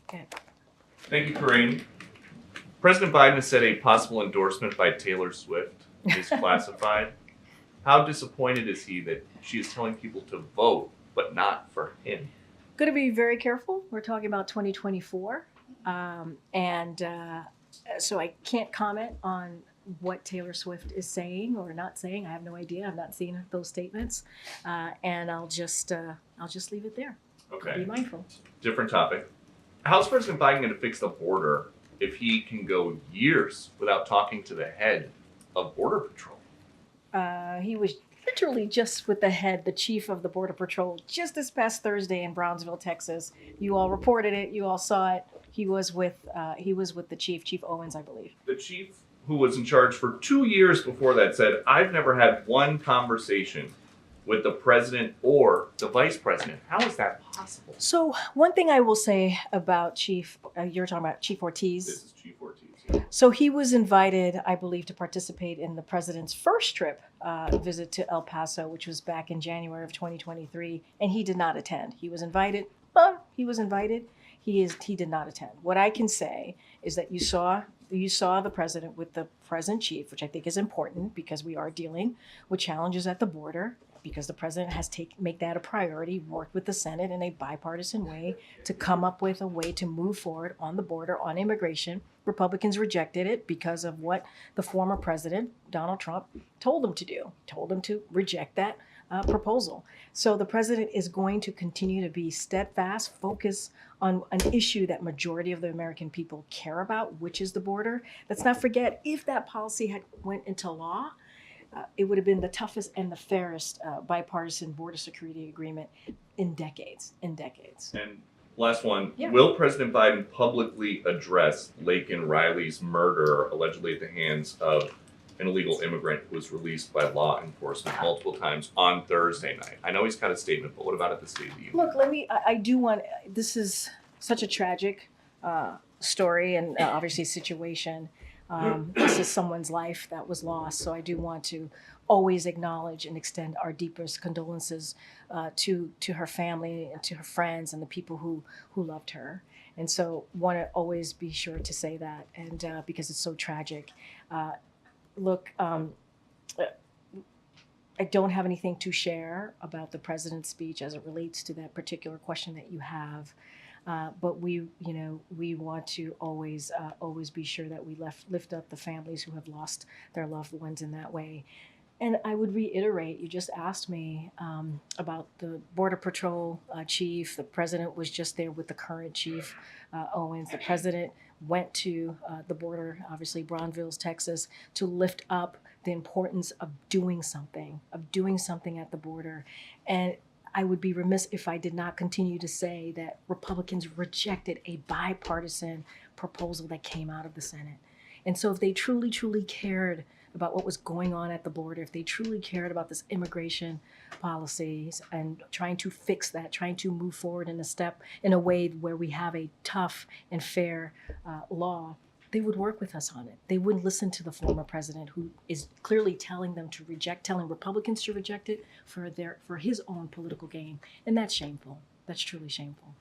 Okay. Thank you, Corinne. President Biden has said a possible endorsement by Taylor Swift is classified. How disappointed is he that she is telling people to vote, but not for him? Going to be very careful. We're talking about 2024. So I can't comment on what Taylor Swift is saying or not saying. I have no idea. I've not seen those statements. And I'll just leave it there. Okay. Be mindful. Different topic. How's President Biden going to fix the border if he can go years without talking to the head of Border Patrol? He was literally just with the chief of the Border Patrol, just this past Thursday in Brownsville, Texas. You all reported it. You all saw it. He was with the chief, Chief Owens, I believe. The chief, who was in charge for 2 years before that, said, "I've never had one conversation with the president or the vice president." How is that possible? So one thing I will say about Chief, you're talking about Chief Ortiz. This is Chief Ortiz. Yeah. So he was invited, I believe, to participate in the president's first trip visit to El Paso, which was back in January of 2023, and he did not attend. He was invited, but he was invited. He did not attend. What I can say is that you saw the president with the present chief, which I think is important because we are dealing with challenges at the border, because the president has make that a priority, worked with the Senate in a bipartisan way to come up with a way to move forward on the border on immigration. Republicans rejected it because of what the former president, Donald Trump, told them to do. He told them to reject that proposal. So the president is going to continue to be steadfast, focus on an issue that majority of the American people care about, which is the border. Let's not forget, if that policy had went into law, it would have been the toughest and the fairest bipartisan border security agreement in decades. And last one, yeah. Will President Biden publicly address Laken Riley's murder, allegedly at the hands of an illegal immigrant who was released by law enforcement multiple times on Thursday night? I know he's got a statement, but what about at the State of the Union? Look, this is such a tragic story and obviously situation. This is someone's life that was lost. So I do want to always acknowledge and extend our deepest condolences to her family and to her friends and the people who loved her. And so want to always be sure to say that, and because it's so tragic. Look, I don't have anything to share about the president's speech as it relates to that particular question that you have. But we want to always be sure that we lift up the families who have lost their loved ones in that way. And I would reiterate, you just asked me about the Border Patrol chief. The president was just there with the current chief, Owens. The president went to the border, obviously Brownsville, Texas, to lift up the importance of doing something at the border. And I would be remiss if I did not continue to say that Republicans rejected a bipartisan proposal that came out of the Senate. And so if they truly, truly cared about what was going on at the border, if they truly cared about this immigration policies and trying to fix that, trying to move forward in a way where we have a tough and fair law, they would work with us on it. They wouldn't listen to the former president, who is clearly telling Republicans to reject it for his own political gain. And that's shameful. That's truly shameful.